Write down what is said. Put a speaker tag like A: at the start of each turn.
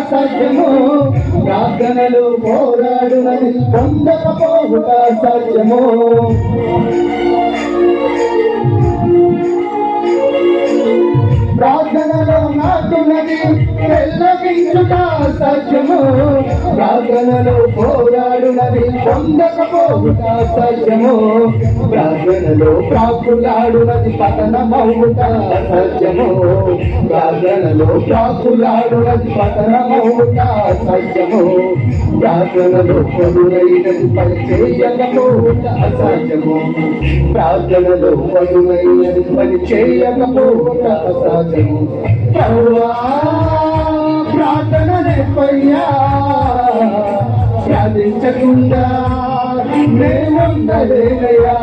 A: సత్యము ప్రార్థనలు పోరాడునది పొందకపోవుట సత్యము ప్రార్థనలో నాకున్నది వెళ్ళగించుట సత్యము ప్రార్థనలో పోరాడునది పొందకపోవుట సత్యము ప్రార్థనలో ప్రాకులాడునది పతనమవుట సత్యము ప్రార్థనలో ప్రాకులాడునది పతనమవుట సత్యము ప్రార్థనలో పదునైనది పని చేయకపోవుట అసాధ్యము ప్రార్థనలో పదునైనది పని చేయకపోవుట అసాధ్యము ప్రభువా ప్రార్థన నేర్పయ్యా ప్రార్థించకుండా మేముండలేనయ్యా